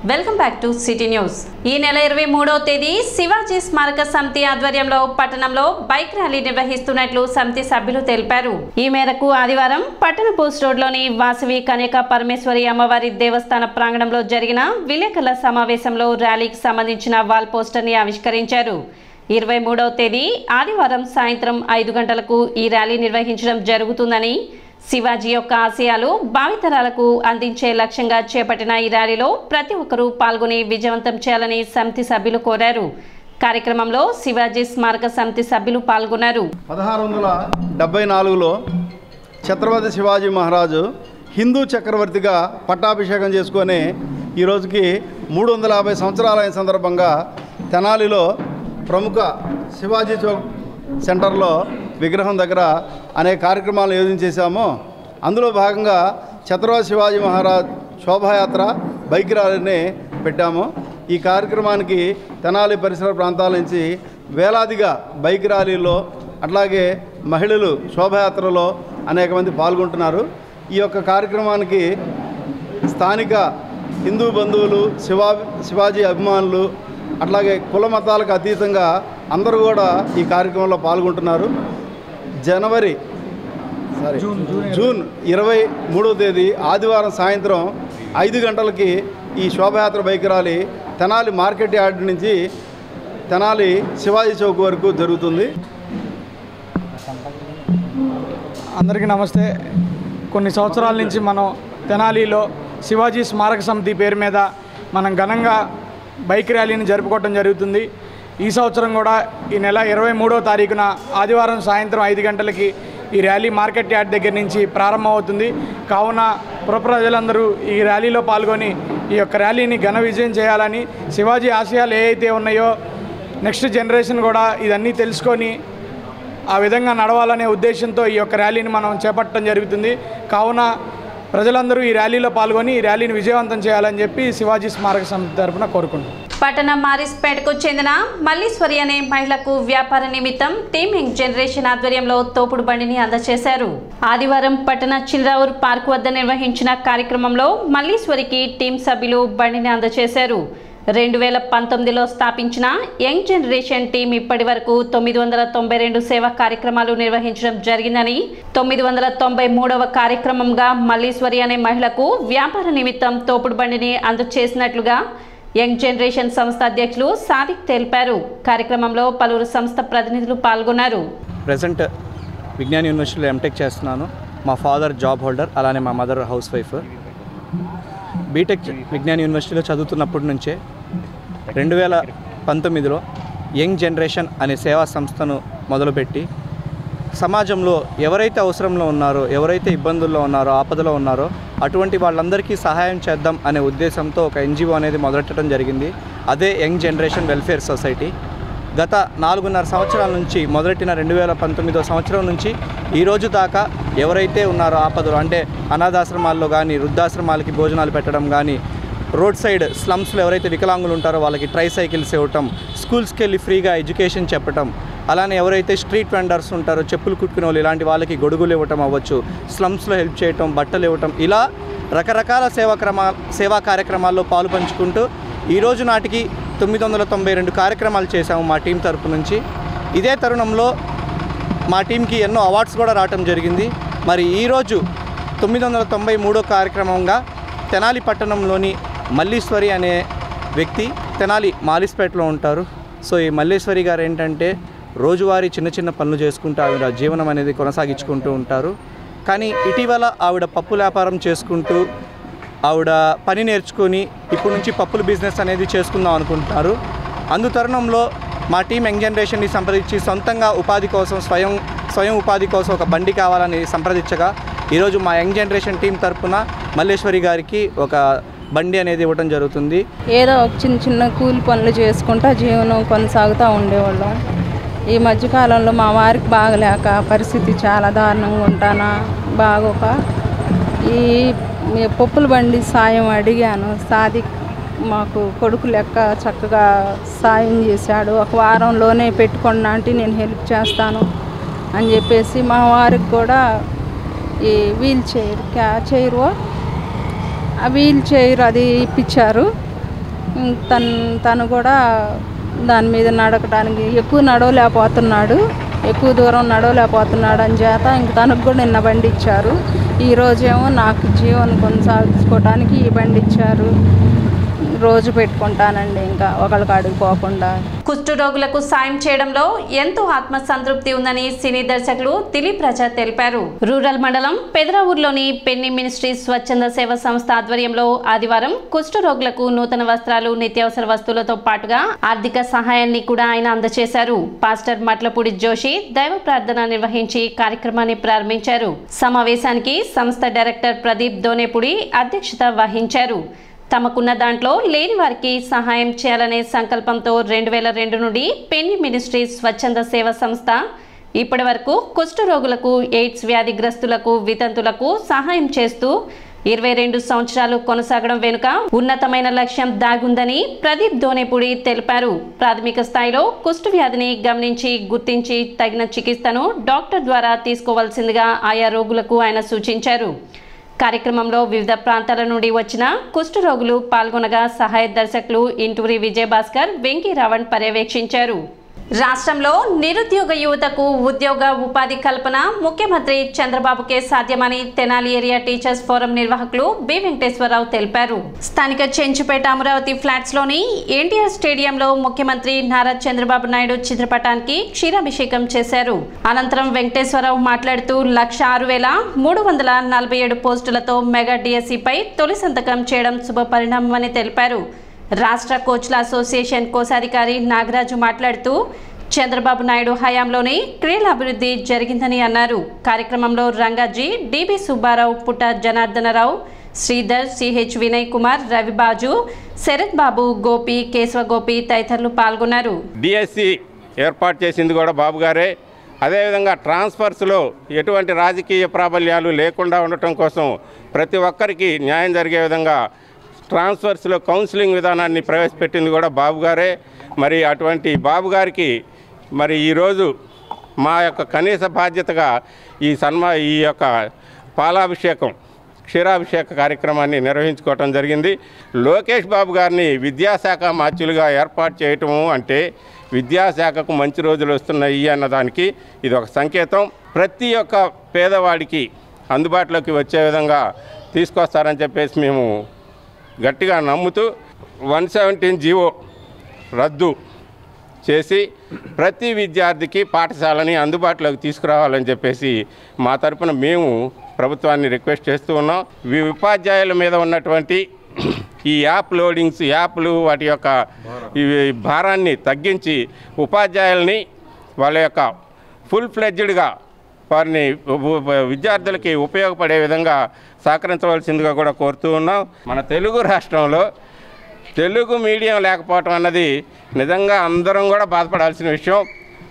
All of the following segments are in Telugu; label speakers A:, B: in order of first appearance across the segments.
A: Welcome back to city news. ఈ నెల 23వ తేదీ శివాజీ స్మారక సమితి ఆధ్వర్యంలో పట్టణంలో బైక్ ర్యాలీ నిర్వహిస్తున్నట్లు సమితి సభ్యులు తెలిపారు. ఈ మేరకు ఆదివారం పట్టణ పోస్ట్ రోడ్లోని వాసవి కన్యకా పరమేశ్వరి అమ్మవారి దేవస్థాన ప్రాంగణంలో జరిగిన విలేకరుల సమావేశంలో ర్యాలీకి సంబంధించిన వాల్ పోస్టర్ని ఆవిష్కరించారు. 23వ తేదీ ఆదివారం సాయంత్రం 5 గంటలకు ఈ ర్యాలీ నిర్వహించడం జరుగుతుందని, శివాజీ యొక్క ఆశయాలు భావితరాలకు అందించే లక్ష్యంగా చేపట్టిన ఈ ర్యాలీలో ప్రతి ఒక్కరూ పాల్గొని విజయవంతం చేయాలని సమితి సభ్యులు కోరారు. కార్యక్రమంలో శివాజీ స్మారక సమితి సభ్యులు పాల్గొన్నారు.
B: 1674లో ఛత్రపతి శివాజీ మహారాజు హిందూ చక్రవర్తిగా పట్టాభిషేకం చేసుకొని ఈ రోజుకి 350 సంవత్సరాలైన సందర్భంగా తెనాలిలో ప్రముఖ శివాజీ చౌక్ సెంటర్లో విగ్రహం దగ్గర అనేక కార్యక్రమాలు యోజించేశాము. అందులో భాగంగా ఛత్రపతి శివాజీ మహారాజ్ శోభాయాత్ర బైక్ ర్యాలీని పెట్టాము. ఈ కార్యక్రమానికి తెనాలి పరిసర ప్రాంతాల నుంచి వేలాదిగా బైక్ ర్యాలీల్లో అట్లాగే మహిళలు శోభాయాత్రలో అనేక మంది పాల్గొంటున్నారు. ఈ యొక్క కార్యక్రమానికి స్థానిక హిందూ బంధువులు, శివాజీ అభిమానులు, అట్లాగే కుల మతాలకు అతీతంగా అందరూ కూడా ఈ కార్యక్రమంలో పాల్గొంటున్నారు. జూన్ 23వ తేదీ ఆదివారం సాయంత్రం 5 గంటలకి ఈ శోభయాత్ర bike rally Tenali market yard నుంచి తెనాలి శివాజీ చౌక్ వరకు జరుగుతుంది.
C: అందరికీ నమస్తే. కొన్ని సంవత్సరాల నుంచి మనం తెనాలిలో శివాజీ స్మారక సమితి పేరు మీద మనం ఘనంగా బైక్ ర్యాలీని జరుపుకోవడం జరుగుతుంది. ఈ సంవత్సరం కూడా ఈ నెల 23వ తారీఖున ఆదివారం సాయంత్రం 5 గంటలకి ఈ ర్యాలీ మార్కెట్ యార్డ్ దగ్గర నుంచి ప్రారంభమవుతుంది. కావున పుర ప్రజలందరూ ఈ ర్యాలీలో పాల్గొని ఈ యొక్క ర్యాలీని ఘన విజయం చేయాలని, శివాజీ ఆశయాలు ఏవైతే ఉన్నాయో నెక్స్ట్ జనరేషన్ కూడా ఇదన్నీ తెలుసుకొని ఆ విధంగా నడవాలనే ఉద్దేశంతో ఈ యొక్క ర్యాలీని మనం చేపట్టడం జరుగుతుంది. కావున ప్రజలందరూ ఈ ర్యాలీలో పాల్గొని ఈ ర్యాలీని విజయవంతం చేయాలని చెప్పి శివాజీ స్మారక సమితి తరపున కోరుకుంటున్నాం.
A: పట్టణ మారిస్పేటకు చెందిన మల్లీశ్వరి అనే మహిళకు వ్యాపార నిమిత్తం టీమ్ యంగ్ జనరేషన్ ఆధ్వర్యంలో తోపుడు బండిని అందజేశారు. ఆదివారం పట్టణ చిల్రావూర్ పార్క్ వద్ద నిర్వహించిన కార్యక్రమంలో మల్లీశ్వరికి టీం సభ్యులు బండిని అందజేశారు. 2019లో స్థాపించిన యంగ్ జనరేషన్ టీం ఇప్పటి వరకు 992 సేవా కార్యక్రమాలు నిర్వహించడం జరిగిందని, 993వ కార్యక్రమంగా మల్లీశ్వరి అనే మహిళకు వ్యాపార నిమిత్తం తోపుడు బండిని అందజేసినట్లుగా యంగ్ జనరేషన్ సంస్థ అధ్యక్షులు సాదిక్ తెలిపారు. కార్యక్రమంలో పలువురు సంస్థ ప్రతినిధులు పాల్గొన్నారు.
D: ప్రెజెంట్ విజ్ఞాన్ యూనివర్సిటీలో ఎంటెక్ చేస్తున్నాను. మా ఫాదర్ జాబ్ హోల్డర్, అలానే మా mother house wife. BTech Vignan యూనివర్సిటీలో చదువుతున్నప్పటి నుంచే 2019లో యంగ్ జనరేషన్ అనే సేవా సంస్థను మొదలుపెట్టి సమాజంలో ఎవరైతే అవసరంలో ఉన్నారో, ఎవరైతే ఇబ్బందుల్లో ఉన్నారో, ఆపదలో ఉన్నారో అటువంటి వాళ్ళందరికీ సహాయం చేద్దాం అనే ఉద్దేశంతో ఒక ఎన్జిఓ అనేది మొదలెట్టడం జరిగింది. అదే యంగ్ జనరేషన్ వెల్ఫేర్ సొసైటీ. గత 4.5 సంవత్సరాల నుంచి మొదలెట్టిన 2019వ సంవత్సరం నుంచి ఈ రోజు దాకా ఎవరైతే ఉన్నారో ఆపదలు, అంటే అనాథాశ్రమాల్లో కానీ, వృద్ధాశ్రమాలకి భోజనాలు పెట్టడం కానీ, రోడ్ సైడ్ స్లమ్స్లో ఎవరైతే వికలాంగులు ఉంటారో వాళ్ళకి ట్రైసైకిల్స్ ఇవ్వటం, స్కూల్స్కి వెళ్ళి ఫ్రీగా ఎడ్యుకేషన్ చెప్పటం, అలానే ఎవరైతే స్ట్రీట్ వెండర్స్ ఉంటారో చెప్పులు కుట్టుకునే వాళ్ళు ఇలాంటి వాళ్ళకి గొడుగులు ఇవ్వటం అవ్వచ్చు, స్లమ్స్లో హెల్ప్ చేయటం, బట్టలు ఇవ్వటం, ఇలా రకరకాల సేవా కార్యక్రమాల్లో పాలు పంచుకుంటూ ఈరోజు నాటికి 992 కార్యక్రమాలు చేశాము మా టీం తరపు నుంచి. ఇదే తరుణంలో మా టీంకి ఎన్నో అవార్డ్స్ కూడా రావటం జరిగింది. మరి ఈరోజు 993వ కార్యక్రమంగా తెనాలి పట్టణంలోని మల్లీశ్వరి అనే వ్యక్తి తెనాలి మాలిస్పేటలో ఉంటారు. సో ఈ మల్లీశ్వరి గారు ఏంటంటే రోజువారీ చిన్న చిన్న పనులు చేసుకుంటూ ఆవిడ జీవనం అనేది కొనసాగించుకుంటూ ఉంటారు. కానీ ఇటీవల ఆవిడ పప్పు వ్యాపారం చేసుకుంటూ ఆవిడ పని నేర్చుకొని ఇప్పటి నుంచి పప్పుల బిజినెస్ అనేది చేసుకుందాం అనుకుంటున్నారు. అందు తరుణంలో మా టీం యంగ్ జనరేషన్ని సంప్రదించి సొంతంగా ఉపాధి కోసం స్వయం ఉపాధి కోసం ఒక బండి కావాలని సంప్రదించగా ఈరోజు మా యంగ్ జనరేషన్ టీం తరఫున మల్లేశ్వరి గారికి ఒక బండి అనేది ఇవ్వడం జరుగుతుంది.
E: ఏదో ఒక చిన్న చిన్న కూలి పనులు చేసుకుంటా జీవనం కొనసాగుతూ ఉండేవాళ్ళం. ఈ మధ్యకాలంలో మా వారికి బాగలేక పరిస్థితి చాలా దారుణంగా ఉంటానా బాగోక ఈ పప్పుల బండి సాయం అడిగాను. సాదిక్ మాకు కొడుకు లెక్క చక్కగా సాయం చేశాడు. ఒక వారంలోనే పెట్టుకోండి అంటే నేను హెల్ప్ చేస్తాను అని చెప్పేసి మా వారికి కూడా ఈ వీల్ చైర్ ఆ వీల్ చైర్ అది ఇప్పించారు. తను కూడా దాని మీద నడకడానికి ఎక్కువ నడవలేకపోతున్నాడు, ఎక్కువ దూరం నడవలేకపోతున్నాడు అని చేత ఇంక తనకు కూడా నిన్న బండి ఇచ్చారు. ఈరోజేమో నాకు జీవనం కొనసాగించుకోవడానికి ఈ బండి ఇచ్చారు. రోజు పెట్టుకుంటానండి, ఇంకా ఒకళ్ళకి అడిగిపోకుండా.
A: కుష్టు రోగులకు సాయం చేయడంలో ఎంతో ఆత్మసంతృప్తి ఉందని సినీ దర్శకులు దిలీప్ రాజా తెలిపారు. రూరల్ మండలం పెదరావూరులోని పెన్ని మినిస్ట్రీ స్వచ్ఛంద సేవ సంస్థ ఆధ్వర్యంలో ఆదివారం కుష్టు రోగులకు నూతన వస్త్రాలు, నిత్యావసర వస్తువులతో పాటుగా ఆర్థిక సహాయాన్ని కూడా ఆయన అందజేశారు. పాస్టర్ మట్లపూడి జోషి దైవ ప్రార్థన నిర్వహించి కార్యక్రమాన్ని ప్రారంభించారు. సమావేశానికి సంస్థ డైరెక్టర్ ప్రదీప్ దోనేపుడి అధ్యక్షత వహించారు. తమకున్న దాంట్లో లేని వారికి సహాయం చేయాలనే సంకల్పంతో 2002 నుండి పెన్ని మినిస్ట్రీ స్వచ్ఛంద సేవ సంస్థ ఇప్పటి వరకు కుష్టు రోగులకు, ఎయిడ్స్ వ్యాధిగ్రస్తులకు, వితంతులకు సహాయం చేస్తూ 22 సంవత్సరాలు కొనసాగడం వెనుక ఉన్నతమైన లక్ష్యం దాగుందని ప్రదీప్ దోనేపుడి తెలిపారు. ప్రాథమిక స్థాయిలో కుష్టు వ్యాధిని గమనించి గుర్తించి తగిన చికిత్సను డాక్టర్ ద్వారా తీసుకోవాల్సిందిగా ఆయా రోగులకు ఆయన సూచించారు. కార్యక్రమంలో వివిధ ప్రాంతాల నుండి వచ్చిన కుష్టు రోగులు పాల్గొనగా సహాయ దర్శకులు ఇంటూరి విజయభాస్కర్, వెంకీ రావణ్ పర్యవేక్షించారు. రాష్ట్రంలో నిరుద్యోగ యువతకు ఉద్యోగ ఉపాధి కల్పన ముఖ్యమంత్రి చంద్రబాబుకే సాధ్యమని తెనాలి ఏరియా టీచర్స్ ఫోరం నిర్వాహకులు బి వెంకటేశ్వరరావు తెలిపారు. స్థానిక చెంచుపేట అమరావతి ఫ్లాట్స్ లోని ఎన్టీఆర్ స్టేడియంలో ముఖ్యమంత్రి నారా చంద్రబాబు నాయుడు చిత్రపటానికి క్షీరాభిషేకం చేశారు. అనంతరం వెంకటేశ్వరరావు మాట్లాడుతూ 1,6347 పోస్టులతో మెగా డిఎస్సిపై తొలి సంతకం చేయడం శుభపరిణామమని తెలిపారు. రాష్ట్ర కోచ్ల అసోసియేషన్ కోశాధికారి నాగరాజు మాట్లాడుతూ చంద్రబాబు నాయుడు హయాంలోనే క్రీడల అభివృద్ధి జరిగిందని అన్నారు. కార్యక్రమంలో రంగాజీ, డిబి సుబ్బారావు, పుట్ట జనార్దనరావు, శ్రీధర్, సిహెచ్ వినయ్ కుమార్, రవిబాజు, శరత్ బాబు, గోపి, కేశవ గోపి తదితరులు పాల్గొన్నారు.
F: డిఎస్సి ఏర్పాటు చేసింది కూడా బాబు గారే. అదేవిధంగా ట్రాన్స్ఫర్స్లో ఎటువంటి రాజకీయ ప్రాబల్యాలు లేకుండా ఉండటం కోసం ప్రతి ఒక్కరికి న్యాయం జరిగే విధంగా ట్రాన్స్ఫర్స్లో కౌన్సిలింగ్ విధానాన్ని ప్రవేశపెట్టింది కూడా బాబు గారే. మరి అటువంటి బాబు గారికి మరి ఈరోజు మా యొక్క కనీస బాధ్యతగా ఈ యొక్క పాలాభిషేకం, క్షీరాభిషేక కార్యక్రమాన్ని నిర్వహించుకోవటం జరిగింది. లోకేష్ బాబు గారిని విద్యాశాఖ మాత్యులుగా ఏర్పాటు చేయటము అంటే విద్యాశాఖకు మంచి రోజులు వస్తున్నాయి అన్నదానికి ఇది ఒక సంకేతం. ప్రతి ఒక్క పేదవాడికి అందుబాటులోకి వచ్చే విధంగా తీసుకొస్తారని చెప్పేసి మేము గట్టిగా నమ్ముతూ 117 జీవో రద్దు చేసి ప్రతి విద్యార్థికి పాఠశాలని అందుబాటులోకి తీసుకురావాలని చెప్పేసి మా తరపున మేము ప్రభుత్వాన్ని రిక్వెస్ట్ చేస్తూ ఉన్నాం. ఉపాధ్యాయుల మీద ఉన్నటువంటి ఈ యాప్లు వాటి యొక్క ఈ భారాన్ని తగ్గించి ఉపాధ్యాయుల్ని వాళ్ళ యొక్క ఫుల్ ఫ్లెడ్జ్డ్గా వారిని విద్యార్థులకి ఉపయోగపడే విధంగా సహకరించవలసిందిగా కూడా కోరుతూ ఉన్నాం. మన తెలుగు రాష్ట్రంలో తెలుగు మీడియం లేకపోవటం అన్నది నిజంగా అందరం కూడా బాధపడాల్సిన విషయం.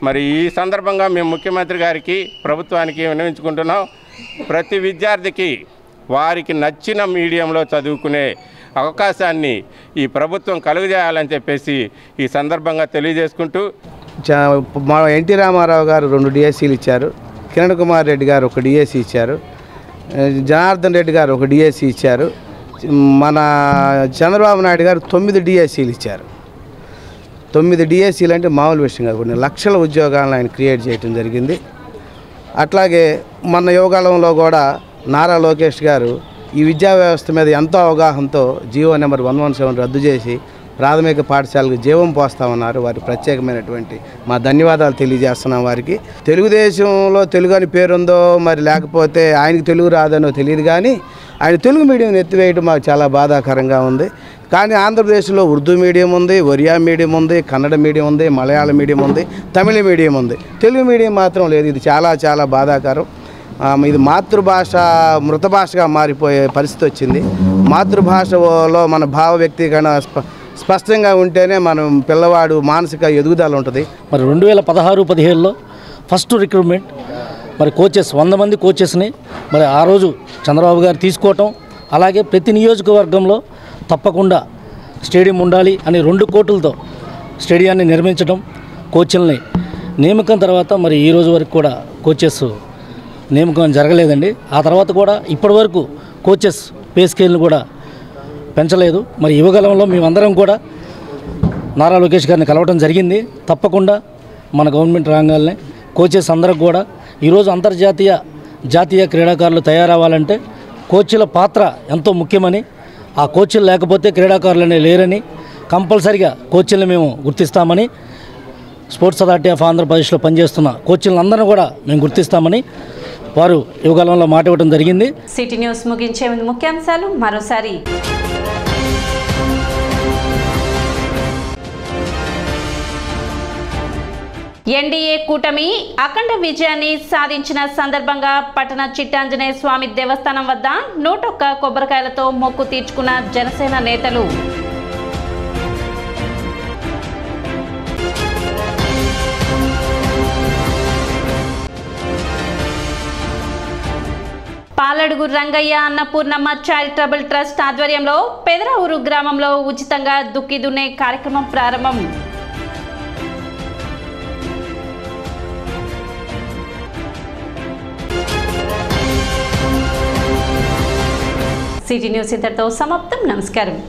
F: మరి ఈ సందర్భంగా మేము ముఖ్యమంత్రి గారికి, ప్రభుత్వానికి విన్నవించుకుంటున్నాం. ప్రతి విద్యార్థికి వారికి నచ్చిన మీడియంలో చదువుకునే అవకాశాన్ని ఈ ప్రభుత్వం కలుగజేయాలని చెప్పేసి ఈ సందర్భంగా తెలియజేసుకుంటూ,
G: మా ఎన్టీ రామారావు గారు 2 డిఎస్సీలు ఇచ్చారు, కిరణ్ కుమార్ రెడ్డి గారు 1 డిఎస్సీ ఇచ్చారు, జనార్దన్ రెడ్డి గారు 1 డిఎస్సీ ఇచ్చారు, మన చంద్రబాబు నాయుడు గారు 9 డిఎస్సీలు ఇచ్చారు. 9 డిఎస్సీలు అంటే మామూలు విషయం కాదు, కొన్ని లక్షల ఉద్యోగాలను ఆయన క్రియేట్ చేయడం జరిగింది. అట్లాగే మన యువకాలంలో కూడా నారా లోకేష్ గారు ఈ విద్యా వ్యవస్థ మీద ఎంతో అవగాహనతో జీవో నెంబర్ 117 రద్దు చేసి ప్రాథమిక పాఠశాలకు జీవం పోస్తామన్నారు. వారికి ప్రత్యేకమైనటువంటి మా ధన్యవాదాలు తెలియజేస్తున్నాం. వారికి తెలుగుదేశంలో తెలుగు అని పేరుందో మరి లేకపోతే ఆయనకి తెలుగు రాదనో తెలియదు, కానీ ఆయన తెలుగు మీడియం ఎత్తివేయడం మాకు చాలా బాధాకరంగా ఉంది. కానీ ఆంధ్రప్రదేశ్లో ఉర్దూ మీడియం ఉంది, ఒరియా మీడియం ఉంది, కన్నడ మీడియం ఉంది, మలయాళ మీడియం ఉంది, తమిళ మీడియం ఉంది, తెలుగు మీడియం మాత్రం లేదు. ఇది చాలా చాలా బాధాకరం. ఇది మాతృభాష మృత భాషగా మారిపోయే పరిస్థితి వచ్చింది. మాతృభాషలో మన భావ వ్యక్తీకరణ స్పష్టంగా ఉంటేనే మనం పిల్లవాడు మానసిక ఎదుగుదల ఉంటుంది.
H: మరి 2016-17లో ఫస్ట్ రిక్రూట్మెంట్ మరి కోచెస్ 100 మంది కోచెస్ని మరి ఆ రోజు చంద్రబాబు గారు తీసుకోవటం, అలాగే ప్రతి నియోజకవర్గంలో తప్పకుండా స్టేడియం ఉండాలి అని 2 కోట్లతో స్టేడియాన్ని నిర్మించడం, కోచ్ల్ని నియామకం తర్వాత మరి ఈ రోజు వరకు కూడా కోచెస్ నియామకం జరగలేదండి. ఆ తర్వాత కూడా ఇప్పటి వరకు కోచెస్ పే స్కేల్ని కూడా పెంచలేదు. మరి యువగలంలో మేమందరం కూడా నారా లోకేష్ గారిని కలవడం జరిగింది. తప్పకుండా మన గవర్నమెంట్ రంగాల్ని కోచెస్ అందరికి కూడా ఈరోజు అంతర్జాతీయ జాతీయ క్రీడాకారులు తయారవ్వాలంటే కోచ్ల పాత్ర ఎంతో ముఖ్యమని, ఆ కోచ్లు లేకపోతే క్రీడాకారులనే లేరని, కంపల్సరిగా కోచ్లను మేము గుర్తిస్తామని, స్పోర్ట్స్ అథారిటీ ఆఫ్ ఆంధ్రప్రదేశ్లో పనిచేస్తున్న కోచ్లందరినీ కూడా మేము గుర్తిస్తామని వారు యువకాలంలో మాట ఇవ్వడం జరిగింది.
A: సిటీ న్యూస్ ముగించే ముందు ముఖ్యాంశాలు మరోసారి. ఎన్డీఏ కూటమి అఖండ విజయాన్ని సాధించిన సందర్భంగా పట్టణ చిట్టాంజనేయ స్వామి దేవస్థానం వద్ద 101 కొబ్బరికాయలతో మొక్కు తీర్చుకున్న జనసేన నేతలు. పాలడుగు రంగయ్య అన్నపూర్ణమ్మ చారిటబుల్ ట్రస్ట్ ఆధ్వర్యంలో పెదరావూరు గ్రామంలో ఉచితంగా దుక్కి దున్నే కార్యక్రమం ప్రారంభం. సిటీ న్యూస్ ఇంతటితో సమాప్తం. నమస్కారం.